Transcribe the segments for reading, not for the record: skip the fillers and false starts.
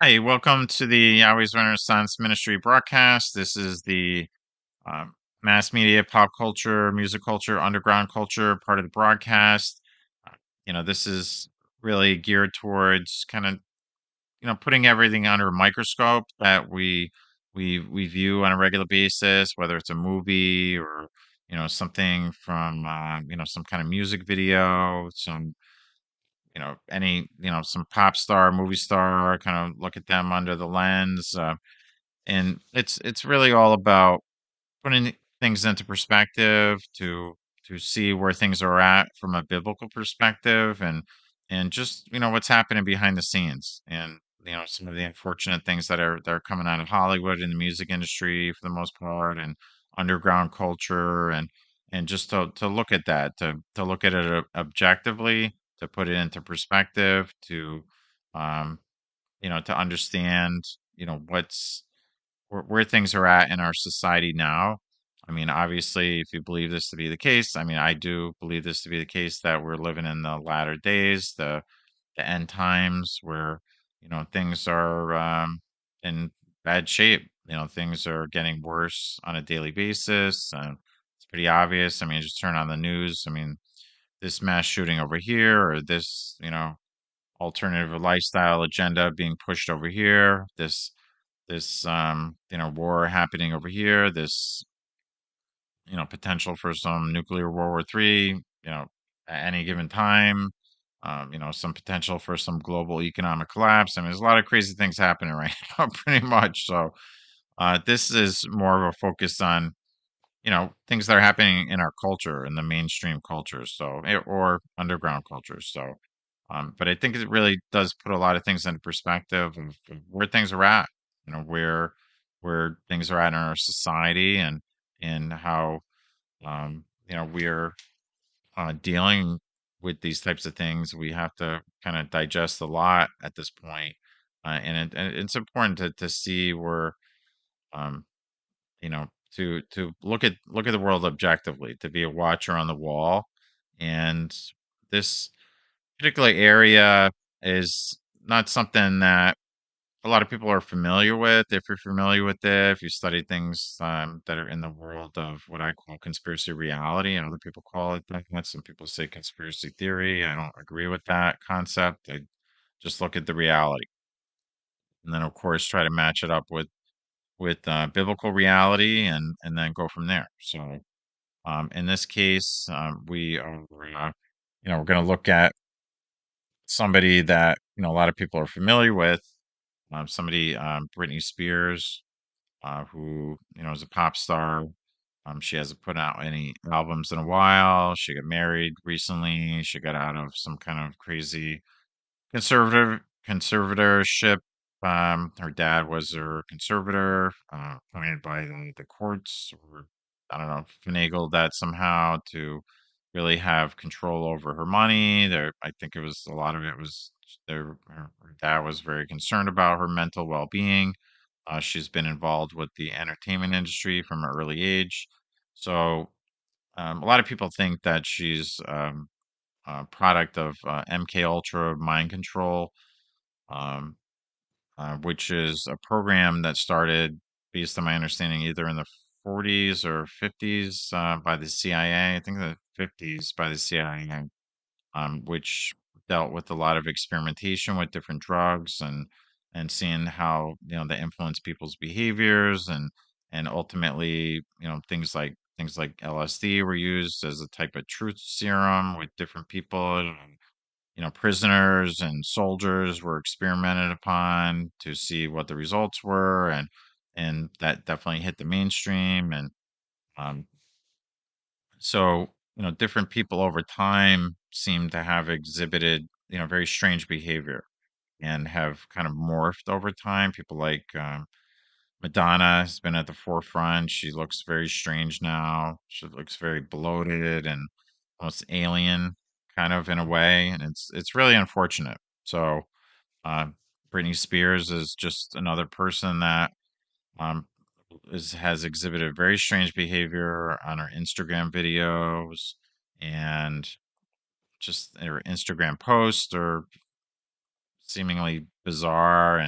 Hi, welcome to the Yahweh's Renaissance Ministry broadcast. This is the um, mass media, pop culture, music culture, underground culture part of the broadcast. Uh, this is really geared towards kind of putting everything under a microscope that we view on a regular basis, whether it's a movie or something from some kind of music video, any some pop star, movie star, kind of look at them under the lens. And it's really all about putting things into perspective to see where things are at from a biblical perspective, and just what's happening behind the scenes, and some of the unfortunate things that are coming out of Hollywood in the music industry for the most part, and underground culture, and just to look at that, to look at it objectively, to put it into perspective, to um to understand what's where things are at in our society now. I mean, obviously, if you believe this to be the case, I mean, I do believe this to be the case, that we're living in the latter days, the end times, where things are in bad shape. Things are getting worse on a daily basis. It's pretty obvious. I mean, just turn on the news. I mean, this mass shooting over here, or this alternative lifestyle agenda being pushed over here. This war happening over here, this potential for some nuclear World War III, at any given time, some potential for some global economic collapse. I mean, there's a lot of crazy things happening right now, pretty much. So this is more of a focus on things that are happening in our culture, in the mainstream culture, or underground culture. But I think it really does put a lot of things into perspective of where things are at, where things are at in our society, and how we're dealing with these types of things. We have to kind of digest a lot at this point, and it's important to see where um, to look at the world objectively, to be a watcher on the wall, and this particular area is not something that a lot of people are familiar with. If you're familiar with it, if you study things that are in the world of what I call conspiracy reality, and other people call it that. Some people say conspiracy theory. I don't agree with that concept. I just look at the reality, and then of course try to match it up with biblical reality, and then go from there. So in this case, we are we're going to look at somebody that a lot of people are familiar with. Somebody, Britney Spears, who is a pop star. She hasn't put out any albums in a while. She got married recently. She got out of some kind of crazy conservatorship. Her dad was her conservator, appointed by the courts, or I don't know, finagled that somehow to really have control over her money. I think it was a lot of it was her dad was very concerned about her mental well-being. She's been involved with the entertainment industry from an early age, so a lot of people think that she's a product of MK Ultra mind control, um, which is a program that started, based on my understanding, either in the 40s or 50s by the CIA. I think the 50s by the CIA, which dealt with a lot of experimentation with different drugs, and seeing how they influence people's behaviors, and ultimately things like LSD were used as a type of truth serum with different people. And, prisoners and soldiers were experimented upon to see what the results were, and that definitely hit the mainstream. And um, so, different people over time seem to have exhibited, very strange behavior, and have kind of morphed over time. People like Madonna has been at the forefront. She looks very strange now. She looks very bloated and almost alien, kind of, in a way, and it's really unfortunate. So, uh, Britney Spears is just another person that um, has exhibited very strange behavior on her Instagram videos, and just her Instagram posts are seemingly bizarre,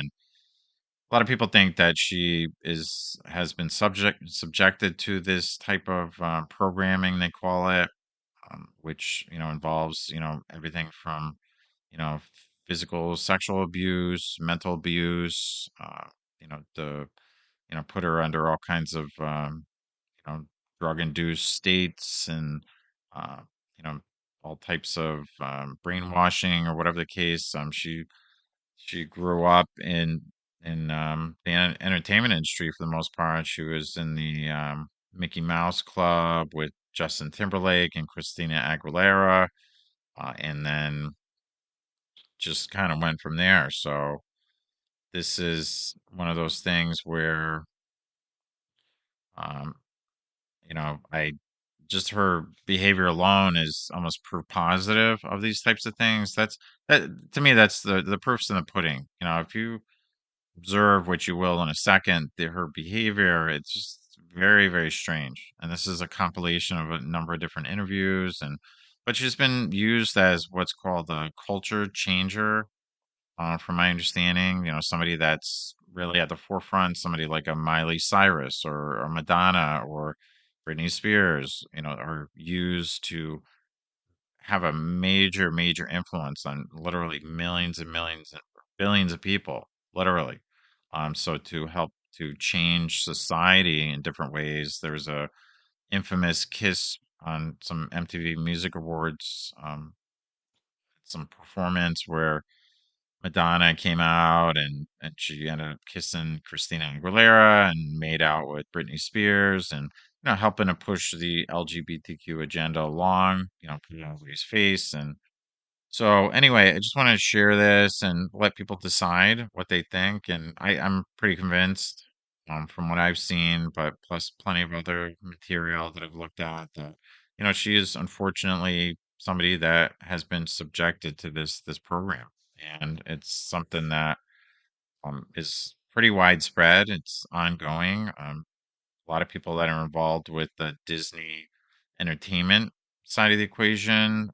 a lot of people think that she has been subjected to this type of programming, they call it, which involves everything from you know physical, sexual abuse, mental abuse, the put her under all kinds of drug-induced states and uh, you know all types of brainwashing or whatever the case. She grew up in the entertainment industry for the most part. She was in the Mickey Mouse Club with Justin Timberlake and Christina Aguilera, and then just kind of went from there. So this is one of those things where um, I just her behavior alone is almost proof positive of these types of things. That to me, that's the proof's in the pudding. If you observe what you will in a second, her behavior, it's just very, very strange. And this is a compilation of a number of different interviews, but she's been used as what's called a culture changer. From my understanding, somebody that's really at the forefront, somebody like a Miley Cyrus or Madonna or Britney Spears, are used to have a major, major influence on literally millions and millions and billions of people, literally. So to help to change society in different ways, there's a infamous kiss on some MTV Music Awards, some performance where Madonna came out and she ended up kissing Christina Aguilera and made out with Britney Spears and helping to push the LGBTQ agenda along, put it on everybody's face. And so anyway, I just wanted to share this and let people decide what they think. And I'm pretty convinced from what I've seen, but plus plenty of other material that I've looked at that, she is unfortunately somebody that has been subjected to this program. And it's something that is pretty widespread. It's ongoing. A lot of people that are involved with the Disney entertainment side of the equation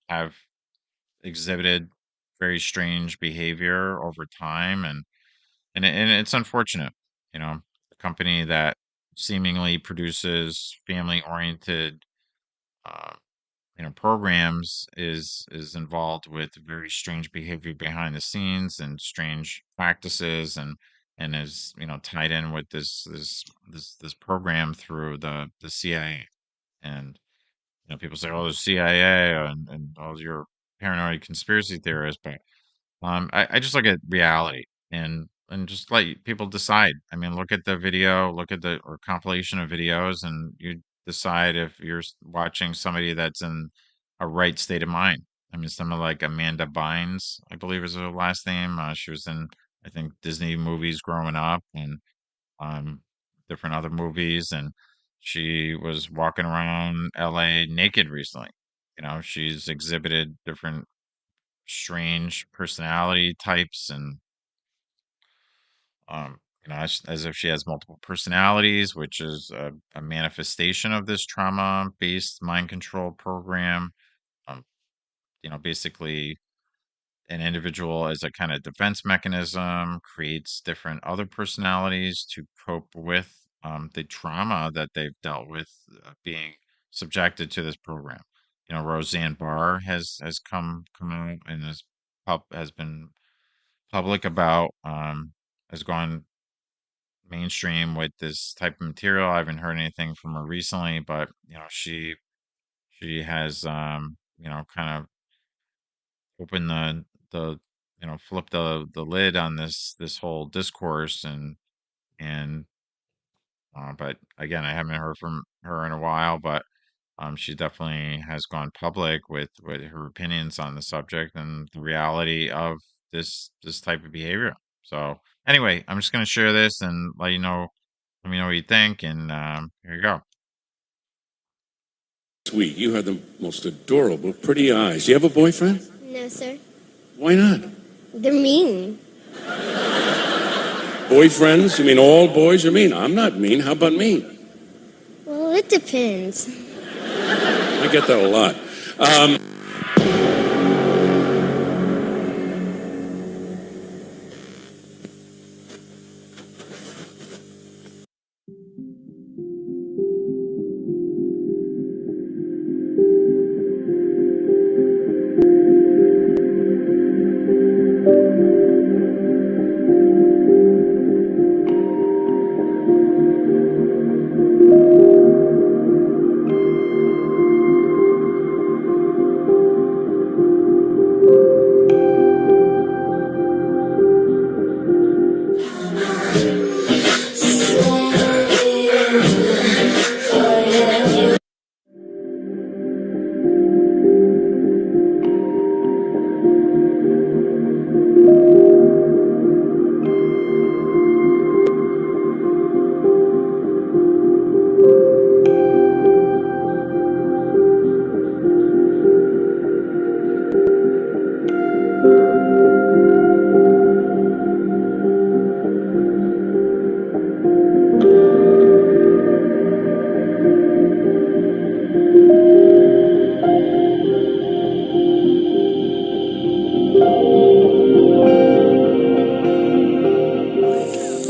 have exhibited very strange behavior over time, and it's unfortunate. A company that seemingly produces family-oriented, uh, programs is involved with very strange behavior behind the scenes and strange practices, and is tied in with this program through the CIA. And people say, "Oh, the CIA and all your paranoid conspiracy theorists," but I just look at reality and just let people decide. I mean, look at the video, look at the or compilation of videos, and you decide if you're watching somebody that's in a right state of mind. I mean, someone like Amanda Bynes, I believe is her last name. She was in, I think, Disney movies growing up and um, different other movies, and she was walking around LA naked recently. She's exhibited different strange personality types and as if she has multiple personalities, which is a manifestation of this trauma based mind control program. um, Basically an individual as a kind of defense mechanism creates different other personalities to cope with the trauma that they've dealt with, being subjected to this program. Roseanne Barr has come out and has been public about, has gone mainstream with this type of material. I haven't heard anything from her recently, but she has kind of opened the flip the lid on this whole discourse. And but again, I haven't heard from her in a while, but she definitely has gone public with her opinions on the subject and the reality of this type of behavior. So anyway, I'm just going to share this and let me know what you think, and here you go. Sweet, you have the most adorable, pretty eyes. Do you have a boyfriend? No, sir. Why not? They're mean. Boyfriends? You mean all boys are mean? I'm not mean. How about me? Well, it depends. I get that a lot.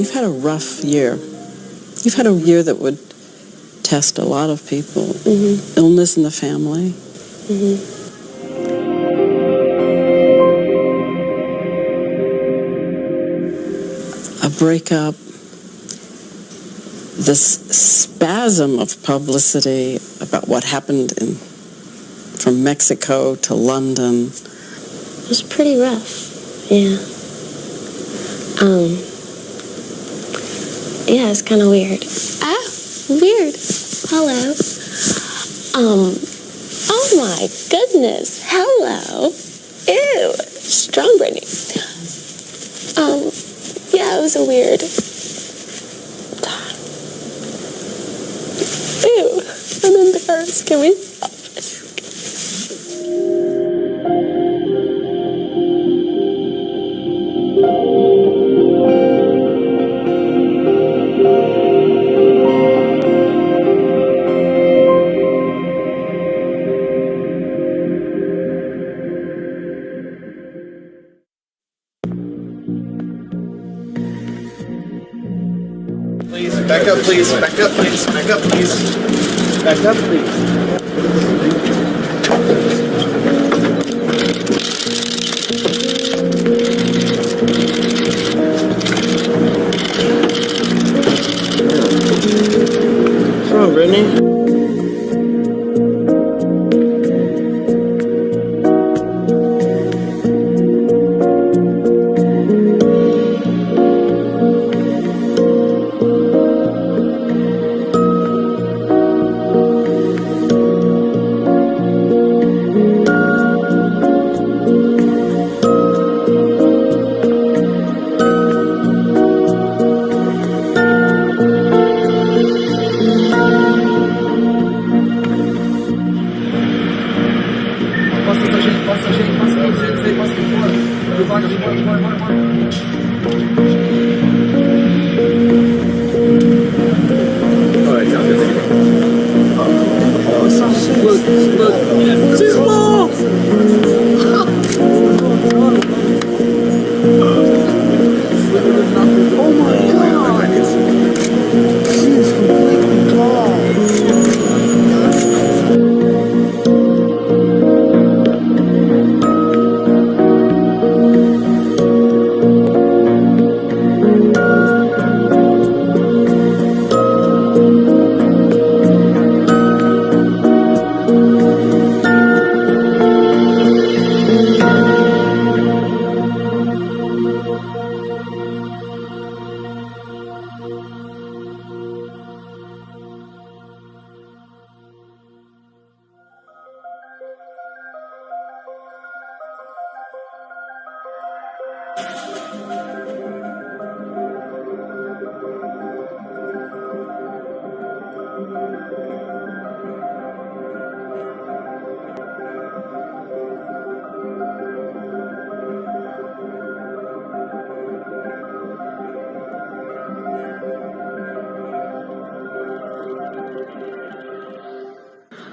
you've had a rough year. You've had a year that would test a lot of people. Illness in the family. A breakup. This spasm of publicity about what happened from Mexico to London. It was pretty rough. Yeah. Yeah, it's kind of weird. Ah, weird. Hello. Oh my goodness. Hello. Ew. Strong Brittany. Yeah, it was a weird time. Ew. I'm embarrassed. Can we stop this? Please, back up, please. Back up, please. Back up, please. Back up, please. What's wrong, Brittany?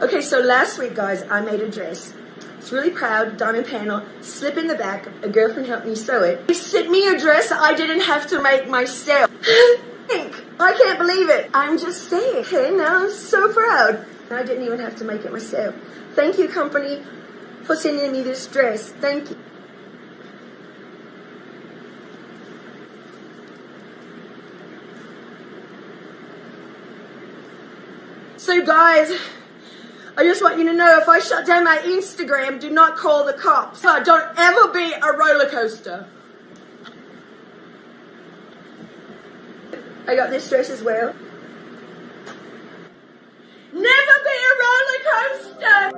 Okay, so last week, guys, I made a dress. It's really proud, diamond panel, slip in the back. A girlfriend helped me sew it. They sent me a dress I didn't have to make myself. I can't believe it. I'm just saying. Okay, now I'm so proud. I didn't even have to make it myself. Thank you, company, for sending me this dress. Thank you. So, guys, I just want you to know, if I shut down my Instagram, do not call the cops. Don't ever be a roller coaster. I got this dress as well. Never be a roller coaster!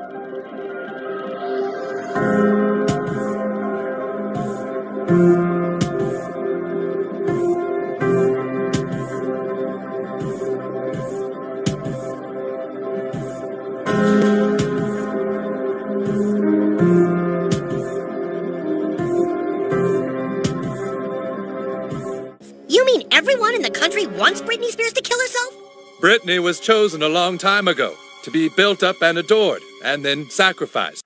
You mean everyone in the country wants Britney Spears to kill herself? Britney was chosen a long time ago to be built up and adored, and then sacrificed.